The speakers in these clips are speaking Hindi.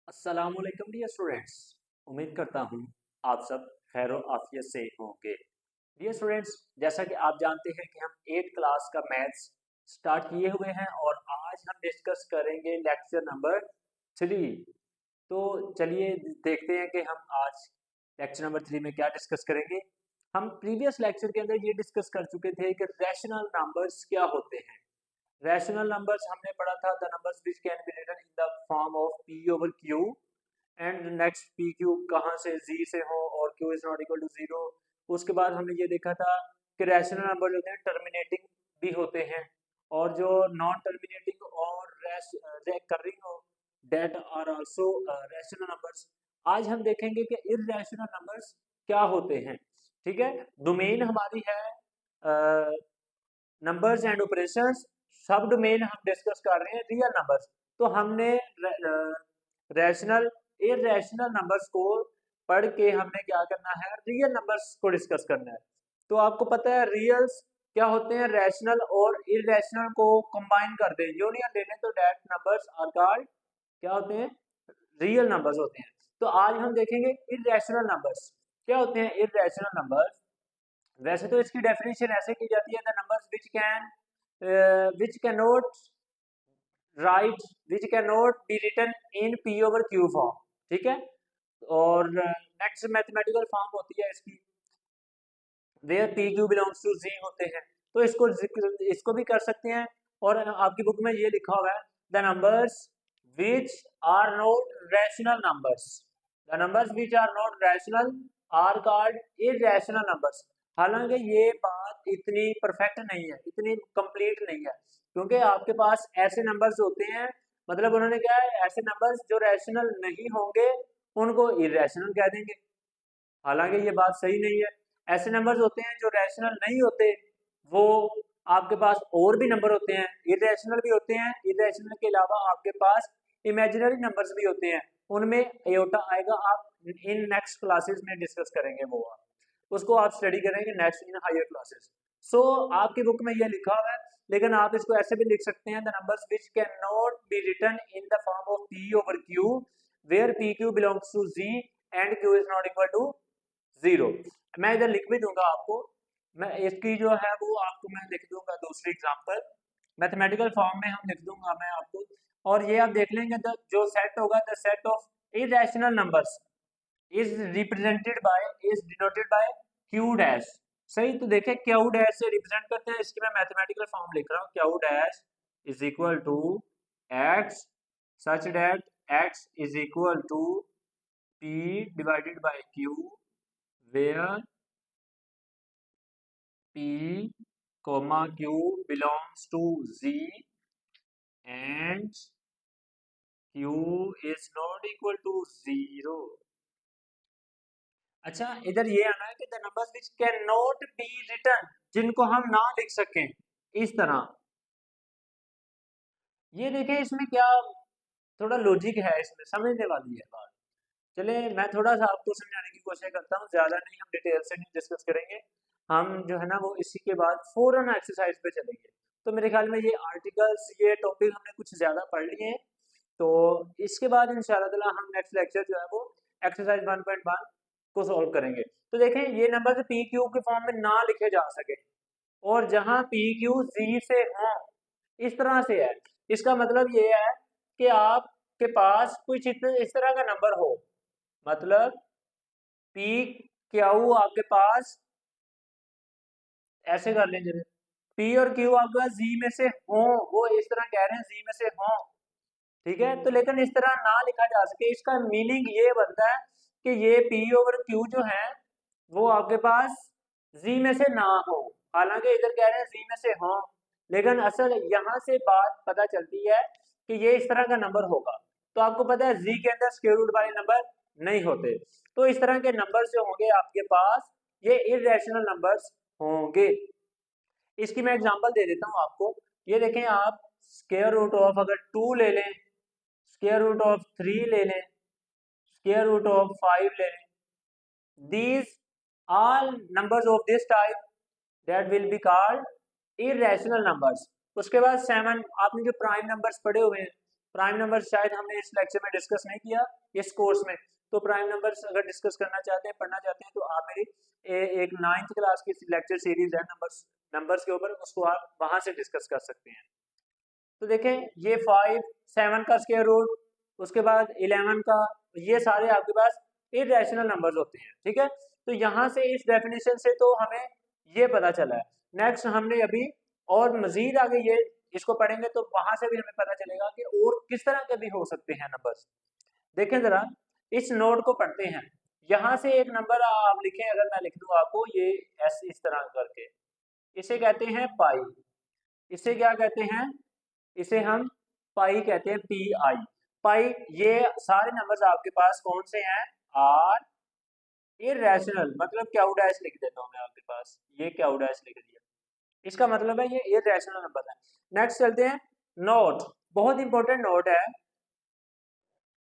अस्सलामुअलैकुम डियर स्टूडेंट्स। उम्मीद करता हूँ आप सब खैर आफियत से होंगे। डियर स्टूडेंट्स, जैसा कि आप जानते हैं कि हम 8 क्लास का मैथ्स स्टार्ट किए हुए हैं और आज हम डिस्कस करेंगे लेक्चर नंबर 3। तो चलिए देखते हैं कि हम आज लेक्चर नंबर 3 में क्या डिस्कस करेंगे। हम प्रीवियस लेक्चर के अंदर ये डिस्कस कर चुके थे कि रैशनल नंबर्स क्या होते हैं। रैशनल नंबर्स हमने पढ़ा था, the numbers which can be written in the form of p over q and next p q कहाँ से जी से हो और q is not equal to zero. उसके बाद हमने ये देखा था कि रैशनल नंबर जो होते हैं टर्मिनेटिंग भी होते हैं और जो नॉन टर्मिनेटिंग और recurring that are also rational numbers. आज हम देखेंगे कि इररेशनल नंबर्स क्या होते हैं। ठीक है, डोमेन हमारी है नंबर्स एंड ऑपरेशंस। सब डोमेन हम डिस्कस कर रहे हैं रियल नंबर्स। तो हमने रैशनल इररेशनल नंबर्स को पढ़ के हमने क्या करना है, रियल नंबर्स को डिस्कस करना है। तो आपको पता है रियल्स क्या होते हैं, रैशनल और इररेशनल को कंबाइन कर दें, यूनियन ले लें तो डेट नंबर्स आर कॉल्ड क्या होते हैं, रियल नंबर्स होते हैं। तो आज हम देखेंगे इररेशनल नंबर्स क्या होते हैं। इररेशनल नंबर्स वैसे तो इसकी डेफिनेशन ऐसे की जाती है, the numbers which can not write which can not be written in P over Q form. ठीक है, और नेक्स्ट मैथमेटिकल फॉर्म होती है इसकी where P Q belongs to Z होते हैं। तो इसको भी कर सकते हैं। और आपकी बुक में ये लिखा हुआ है, the numbers which are not rational numbers, the numbers which are not rational are called irrational numbers. हालांकि ये बात इतनी परफेक्ट नहीं है, इतनी कंप्लीट नहीं है, क्योंकि आपके पास ऐसे नंबर्स होते हैं, मतलब उन्होंने क्या है, ऐसे नंबर्स जो रैशनल नहीं होंगे उनको इररेशनल कह देंगे। हालांकि ये बात सही नहीं है। ऐसे नंबर्स होते हैं जो रैशनल नहीं होते, वो आपके पास और भी नंबर होते हैं, इरेशनल भी होते हैं। इरेशनल के अलावा आपके पास इमेजिनरी नंबर्स भी होते हैं, उनमें एयोटा आएगा। आप इन नेक्स्ट क्लासेस में डिस्कस करेंगे, वो आप उसको आप स्टडी करेंगे नेक्स्ट इन हायर क्लासेस। सो आपकी बुक में ये लिखा हुआ है, लेकिन आप इसको ऐसे भी लिख सकते हैं, the numbers which can not be written in the form of p over q where P Q belongs to Z and q is not equal to zero. मैं इधर लिख भी दूंगा आपको, मैं इसकी जो है वो आपको मैं लिख दूंगा दूसरी एग्जांपल, मैथमेटिकल फॉर्म में हम लिख दूंगा मैं आपको। और ये आप देख लेंगे, जो सेट होगा, the set of irrational numbers is represented by is denoted by Q dash. सही, तो देखिए क्यू डैश से रिप्रेजेंट करते हैं, इसकी मैं मैथमेटिकल फॉर्म लिख रहा हूँ, q dash is equal to x such that x is equal to p divided by q where P, Q belongs to Z and Q is not equal to zero। अच्छा, इधर ये आना है कि the numbers which can not be written, जिनको हम ना लिख सकें इस तरह। ये देखें इसमें क्या थोड़ा लॉजिक है, इसमें समझने वाली है बात। चले मैं थोड़ा सा आपको समझाने की कोशिश करता हूँ, ज्यादा नहीं, हम डिटेल से नहीं डिस्कस करेंगे। हम जो है ना वो इसी के बाद फौरन एक्सरसाइज पे चलेंगे। तो मेरे ख्याल में ये आर्टिकल्स, ये टॉपिक हमने कुछ ज्यादा पढ़ लिए हैं। तो इसके बाद इंशाल्लाह ताला हम नेक्स्ट लेक्चर जो है वो एक्सरसाइज 1.1 को सॉल्व करेंगे। तो देखें ये नंबर पी क्यू के फॉर्म में ना लिखे जा सके और जहां पी क्यू जी से हो, इस तरह से है। इसका मतलब ये है कि आपके पास कुछ इस तरह का नंबर हो, मतलब पी क्यू आपके पास ऐसे कर लेंगे, पी और क्यू आपके पास जी में से हो, वो इस तरह कह रहे हैं जी में से हो। ठीक है, तो लेकिन इस तरह ना लिखा जा सके, इसका मीनिंग ये बनता है कि ये पी ओवर क्यू जो है वो आपके पास जी में से ना हो। हालांकि इधर कह रहे हैं जी में से हो, लेकिन असल यहाँ से बात पता चलती है कि ये इस तरह का नंबर होगा। तो आपको पता है जी के अंदर स्क्वायर रूट वाले नंबर नहीं होते, तो इस तरह के नंबर जो होंगे आपके पास ये इरेशनल नंबर्स होंगे। इसकी मैं एग्जांपल दे देता हूँ आपको। ये देखें आप, स्क्वायर रूट ऑफ अगर 2 ले लें, स्क्वायर रूट ऑफ 3 ले लें, स्क्वायर रूट ऑफ 5 ले लें, these all numbers of this type that will be called irrational numbers। उसके बाद 7, आपने जो प्राइम नंबर्स पढ़े हुए हैं, प्राइम नंबर शायद हमने इस लेक्चर में डिस्कस नहीं किया इस कोर्स में, तो प्राइम नंबर्स अगर डिस्कस करना चाहते हैं, पढ़ना चाहते हैं, तो आप मेरी एक 9th क्लास की लेक्चर सीरीज है नंबर्स के ऊपर, उसको आप वहां से डिस्कस कर सकते हैं। तो देखें ये 5 7 का स्क्वायर रूट, उसके बाद 11 का, ये सारे आपके पास इरेशनल नंबर्स होते हैं, ठीक है। तो यहाँ से इस डेफिनेशन से तो हमें ये पता चला है। नेक्स्ट हमने अभी और मजीद आगे ये इसको पढ़ेंगे तो वहां से भी हमें पता चलेगा कि और किस तरह के भी हो सकते हैं नंबर्स। देखें जरा इस नोट को पढ़ते हैं। यहाँ से एक नंबर आप लिखें, अगर मैं लिख दूं आपको ये ऐसे इस तरह करके, इसे कहते हैं पाई। इसे क्या कहते हैं? इसे हम पाई कहते हैं, पी आई पाई। ये सारे नंबर्स आपके पास कौन से हैं? आर इरेशनल, मतलब क्यू डैश लिख देता हूँ मैं आपके पास, ये क्यू डैश लिख दिया, इसका मतलब है ये इरेशनल नंबर है। नेक्स्ट चलते हैं नोट, बहुत इंपॉर्टेंट नोट है।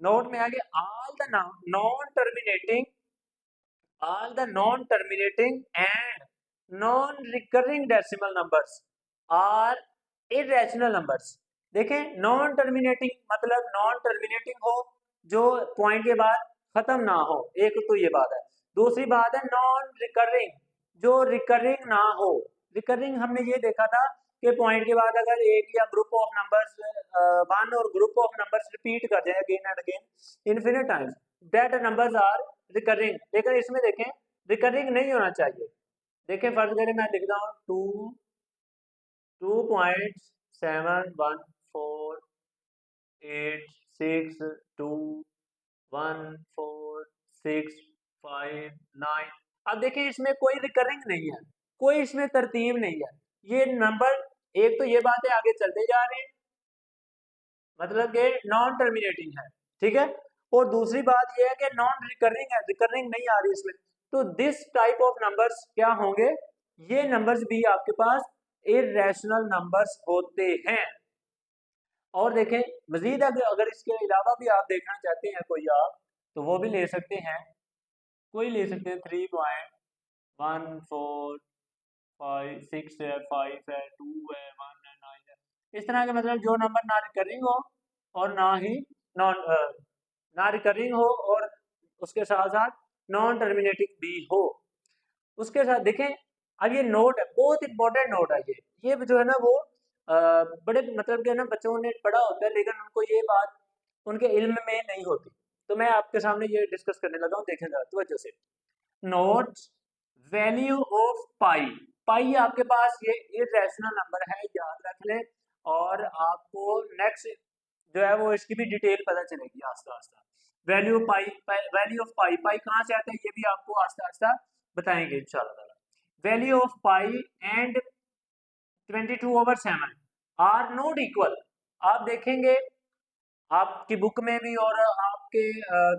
नोट में आगे all the non terminating and non recurring decimal numbers are irrational numbers. देखें नॉन टर्मिनेटिंग मतलब नॉन टर्मिनेटिंग हो, जो पॉइंट के बाद खत्म ना हो, एक तो ये बात है। दूसरी बात है नॉन रिकरिंग, जो रिकरिंग ना हो। रिकरिंग हमने ये देखा था कि पॉइंट के बाद अगर एक या ग्रुप ऑफ नंबर्स वन और ग्रुप ऑफ नंबर्स रिपीट कर जाए again and again infinite times, that numbers are recurring. लेकिन इसमें देखें रिकरिंग नहीं होना चाहिए। देखें फर्ज करें मैं लिखता हूँ 2.71486214659। अब देखिए इसमें कोई रिकरिंग नहीं है, कोई इसमें तरतीब नहीं है। ये नंबर एक तो ये बात है आगे चलते जा रहे हैं, मतलब कि नॉन टर्मिनेटिंग है, ठीक है। और दूसरी बात यह है कि नॉन रिकरिंग है, रिकरिंग नहीं आ रही इसमें। तो दिस टाइप ऑफ नंबर्स क्या होंगे? ये नंबर्स भी आपके पास इरेशनल नंबर्स होते हैं। और देखें मजीद अगर इसके अलावा भी आप देखना चाहते हैं कोई आप, तो वो भी ले सकते हैं, कोई ले सकते हैं 3.1456 है, 5 है, 2 है, 1 है, 9 है, इस तरह के, मतलब जो नंबर ना रिकरिंग हो और ना ही नॉन ना रिकरिंग हो और उसके साथ साथ नॉन टर्मिनेटिंग भी हो। उसके साथ देखें अब ये नोट है, बहुत इंपॉर्टेंट नोट है ये जो है ना वो बड़े मतलब के ना बच्चों ने पढ़ा होता है लेकिन उनको ये बात उनके इल्म में नहीं होती। तो मैं आपके सामने ये डिस्कस करने लगा हूँ, देखें जरा तवज्जो से। नोट वैल्यू ऑफ पाई, पाई आपके पास ये इरेशनल नंबर है, याद रख लें। और आपको नेक्स्ट जो है वो इसकी भी डिटेल पता चलेगी आस्ता आस्ता। वैल्यू पाई, वैल्यू ऑफ पाई, पाई कहाँ से आता है ये भी आपको आस्ता आस्ता बताएंगे इंशाल्लाह। Value of pi and 22/7 are not equal. आप देखेंगे आपकी बुक में भी और आपके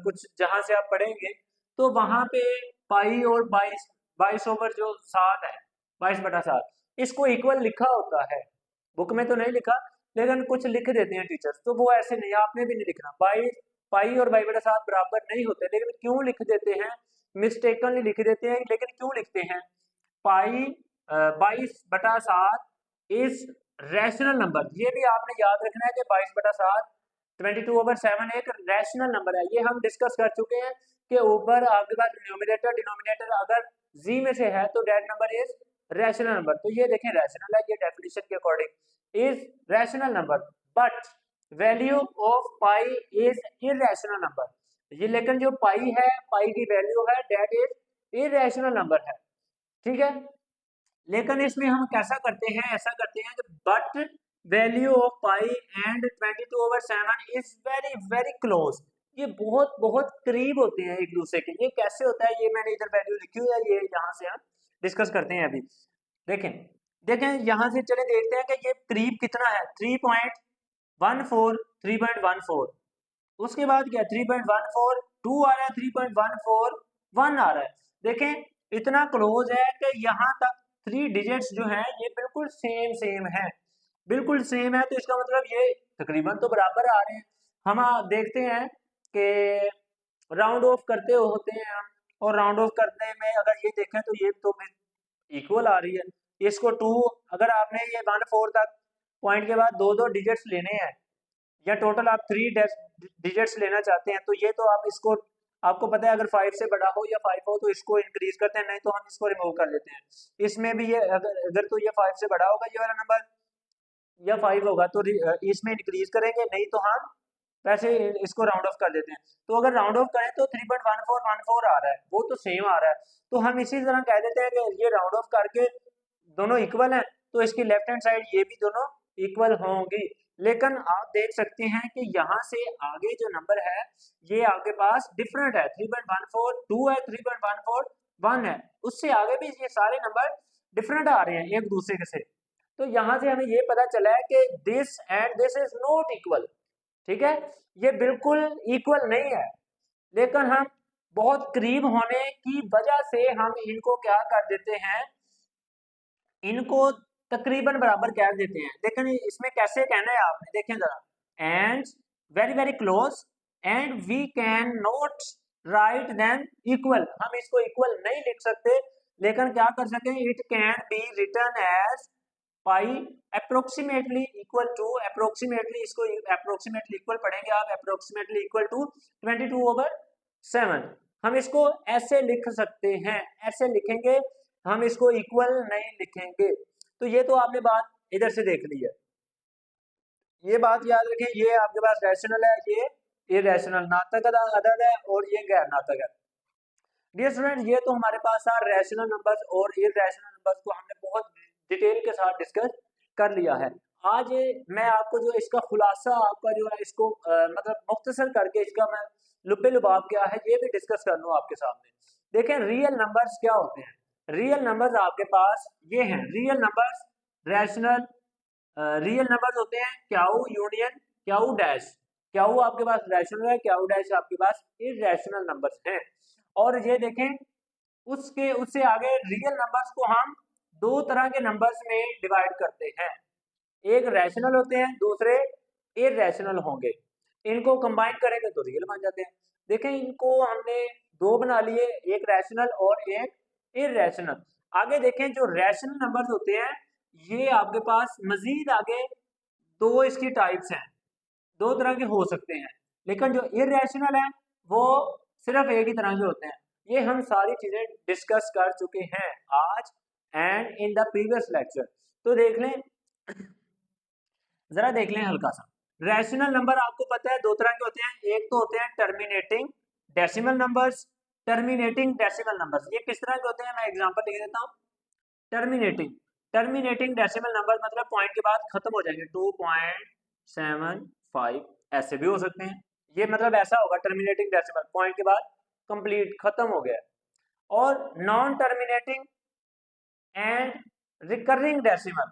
कुछ जहां से आप पढ़ेंगे तो वहां पे पाई और 22/7 है, 22/7 इसको इक्वल लिखा होता है। बुक में तो नहीं लिखा लेकिन कुछ लिख देते हैं टीचर्स, तो वो ऐसे नहीं, आपने भी नहीं लिखना। पाई और 22/7 बराबर नहीं होते, लेकिन क्यों लिख देते हैं? मिस्टेकनली लिख देते हैं, लेकिन क्यों लिखते हैं? पाई 22/7 इज रैशनल नंबर, ये भी आपने याद रखना है कि 22/7 22/7 एक रैशनल नंबर है। ये हम डिस्कस कर चुके हैं कि ऊपर आपके पास न्यूमरेटर डिनोमिनेटर अगर जी में से है तो that number is rational number. तो ये देखें रैशनल है, ये डेफिनेशन के according is rational number, but value of pi is irrational number. ये लेकिन जो पाई है, पाई की वैल्यू है, डेट इज इरेशनल नंबर है, ठीक है। लेकिन इसमें हम कैसा करते हैं, ऐसा करते हैं कि but value of pi and 22/7 is very very close, ये बहुत बहुत करीब होते हैं एक दूसरे के। ये कैसे होता है, ये मैंने इधर वैल्यू लिखी हुई है, ये यहाँ से हम डिस्कस करते हैं अभी। देखें देखें यहाँ से चले देखते हैं कि ये करीब कितना है, 3.14 उसके बाद क्या 3.14 2 आ रहा है, 3.14 1 आ रहा है। देखें इतना क्लोज है कि यहाँ तक 3 डिजिट्स जो हैं ये बिल्कुल सेम है, बिल्कुल सेम है। तो इसका मतलब ये तकरीबन तो बराबर आ रहे हैं। हम देखते हैं कि राउंड ऑफ करते होते हैं हम, और राउंड ऑफ करने में अगर ये देखें तो ये तो इक्वल आ रही है। इसको 2 अगर आपने ये 1 4 तक पॉइंट के बाद 2 डिजिट्स लेने हैं, या टोटल आप 3 डिजिट्स लेना चाहते हैं, तो ये तो आप इसको, आपको पता है अगर 5 से बड़ा हो या 5 हो तो इसको इंक्रीज करते हैं, नहीं तो हम इसको रिमूव कर लेते हैं। इसमें भी ये अगर तो ये 5 से बड़ा होगा ये वाला नंबर या 5 होगा तो इसमें इंक्रीज करेंगे, नहीं तो हम वैसे इसको राउंड ऑफ कर देते हैं। तो अगर राउंड ऑफ करें तो 3.1414 आ रहा है, वो तो सेम आ रहा है, तो हम इसी तरह कह देते हैं कि ये राउंड ऑफ करके दोनों इक्वल हैं, तो इसकी लेफ्ट हैंड साइड ये भी दोनों इक्वल होंगी। लेकिन आप देख सकते हैं कि यहाँ से आगे जो नंबर है ये आपके पास डिफरेंट है, 3.142 है, 3.141 है, उससे आगे भी ये सारे नंबर डिफरेंट आ रहे हैं एक दूसरे के से। तो यहाँ से हमें ये पता चला है कि this and this is not equal, ठीक है, ये बिल्कुल इक्वल नहीं है, लेकिन हम बहुत करीब होने की वजह से हम इनको क्या कर देते हैं, इनको तकरीबन बराबर कह देते हैं। लेकिन इसमें कैसे कहना है आपने, देखें जरा, and very very close and we can not write them equal, हम इसको इक्वल नहीं लिख सकते, लेकिन क्या कर सकें, it can be written as pi approximately equal to, approximately इसको अप्रोक्सीमेटली इक्वल पढ़ेंगे आप, अप्रोक्सीमेटली इक्वल टू 22/7, हम इसको ऐसे लिख सकते हैं, ऐसे लिखेंगे, हम इसको इक्वल नहीं लिखेंगे। तो ये तो आपने बात इधर से देख ली है, ये बात याद रखें, ये आपके पास रैशनल है, ये इरेशनल, नातक अदद है और ये गैर नातक है। डियर स्टूडेंट, ये तो हमारे पास था रैशनल नंबर्स और इरेशनल नंबर्स को हमने बहुत डिटेल के साथ डिस्कस कर लिया है। आज मैं आपको जो इसका खुलासा आपका जो है इसको मतलब मुख्तसर करके इसका मैं लुब्बे लुबाब क्या है ये भी डिस्कस कर लूँ आपके सामने। देखें रियल नंबर्स क्या होते हैं, रियल नंबर्स आपके पास ये हैं, real numbers rational real numbers होते हैं क्याऊ यूनियन क्याऊ डैश, क्याऊ आपके पास रैशनल है, क्याऊ डैश आपके पास इरेशनल नंबर्स हैं। और ये देखें उसके उससे आगे रियल नंबर्स को हम दो तरह के नंबर्स में डिवाइड करते हैं, एक रैशनल होते हैं, दूसरे इरेशनल होंगे, इनको कंबाइन करेंगे तो रियल बन जाते हैं। देखें इनको हमने दो बना लिए, एक रैशनल और एक इरेशनल। आगे देखें जो रैशनल नंबर्स होते हैं ये आपके पास मजीद आगे दो इसकी टाइप्स हैं, दो तरह के हो सकते हैं, लेकिन जो इरेशनल है वो सिर्फ एक ही तरह के होते हैं। ये हम सारी चीजें डिस्कस कर चुके हैं आज and in the previous lecture. तो देख लें, जरा देख लें हल्का सा, रैशनल नंबर आपको पता है दो तरह के होते हैं, एक तो होते हैं terminating decimal numbers, terminating decimal numbers ये किस तरह के होते हैं, मैं एग्जांपल लिख देता हूँ। टर्मिनेटिंग टर्मिनेटिंग डेसिमल नंबर मतलब पॉइंट के बाद खत्म हो जाएंगे, 2.75 ऐसे भी हो सकते हैं, ये मतलब ऐसा होगा टर्मिनेटिंग डेसिमल पॉइंट के बाद कंप्लीट खत्म हो गया। और non terminating and recurring decimal,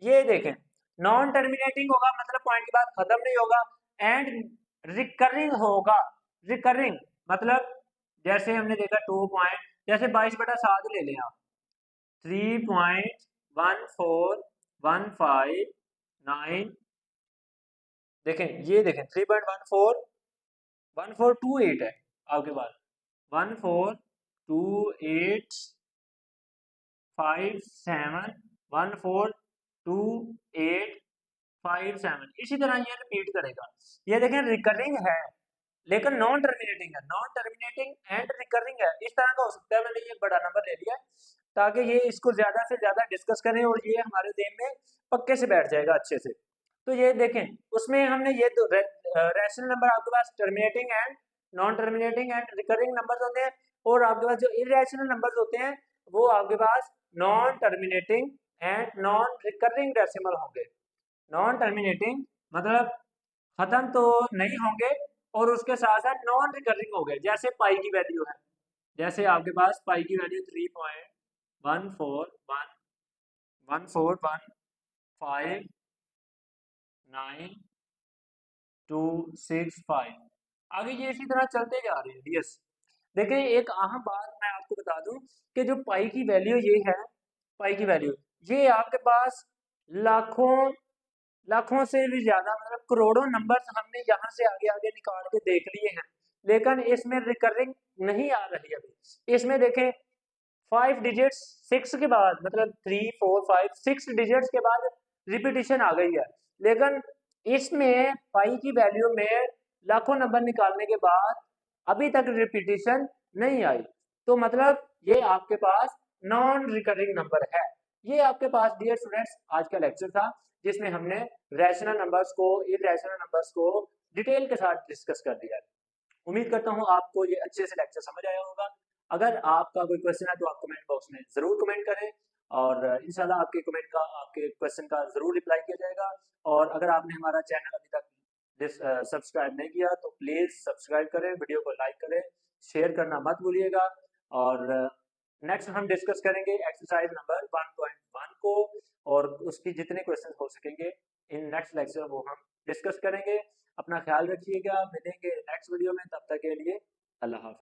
ये देखें नॉन टर्मिनेटिंग होगा मतलब पॉइंट के बाद खत्म नहीं होगा, एंड रिकरिंग होगा, रिकरिंग मतलब जैसे हमने देखा 2 पॉइंट, जैसे 22/7 ले लें आप, 3.14159, देखें ये देखें 3.141428 है आपके पास, 142857 इसी तरह ये रिपीट करेगा। ये देखें रिकरिंग है लेकिन नॉन टर्मिनेटिंग है, नॉन टर्मिनेटिंग एंड रिकरिंग है, इस तरह का हो सकता है। मैंने ये बड़ा नंबर ले लिया ताकि ये इसको ज्यादा से ज्यादा डिस्कस करें और ये हमारे देह में पक्के से बैठ जाएगा अच्छे से। तो ये देखें उसमें हमने ये तो रैशनल नंबर आपके पास terminating and non terminating and recurring numbers होते हैं, और आपके पास जो इरेशनल नंबर्स होते हैं वो आपके पास non terminating and non recurring decimal होंगे। नॉन टर्मिनेटिंग मतलब खत्म तो नहीं होंगे और उसके साथ साथ नॉन रिकरिंग हो गए, जैसे पाई की वैल्यू है, जैसे आपके पास पाई की वैल्यू 3.1411459 आगे ये इसी तरह चलते जा रहे हैं। यस देखिए एक अहम बात मैं आपको बता दूं कि जो पाई की वैल्यू ये है, पाई की वैल्यू ये आपके पास लाखों लाखों से भी ज्यादा मतलब करोड़ों नंबर्स हमने यहाँ से आगे आगे निकाल के देख लिए हैं, लेकिन इसमें रिकरिंग नहीं आ रही अभी। इसमें देखें 5 डिजिट्स 6 के बाद मतलब 3 4 5 6 डिजिट्स के बाद रिपीटिशन आ गई है, लेकिन इसमें पाई की वैल्यू में लाखों नंबर निकालने के बाद अभी तक रिपीटिशन नहीं आई, तो मतलब ये आपके पास नॉन रिकरिंग नंबर है। ये आपके पास डियर स्टूडेंट्स आज का लेक्चर था, जिसमें हमने रैशनल नंबर्स को, इरैशनल नंबर्स को डिटेल के साथ डिस्कस कर दिया। उम्मीद करता हूँ आपको ये अच्छे से लेक्चर समझ आया होगा। अगर आपका कोई क्वेश्चन है तो आप कमेंट बॉक्स में ज़रूर कमेंट करें, और इंशाल्लाह आपके कमेंट का, आपके क्वेश्चन का ज़रूर रिप्लाई किया जाएगा। और अगर आपने हमारा चैनल अभी तक सब्सक्राइब नहीं किया तो प्लीज़ सब्सक्राइब करें, वीडियो को लाइक करें, शेयर करना मत भूलिएगा। और नेक्स्ट हम डिस्कस करेंगे एक्सरसाइज नंबर 1.1 को, और उसकी जितने क्वेश्चन हो सकेंगे इन नेक्स्ट लेक्चर वो हम डिस्कस करेंगे। अपना ख्याल रखिएगा, मिलेंगे नेक्स्ट वीडियो में, तब तक के लिए अल्लाह हाफ़िज़।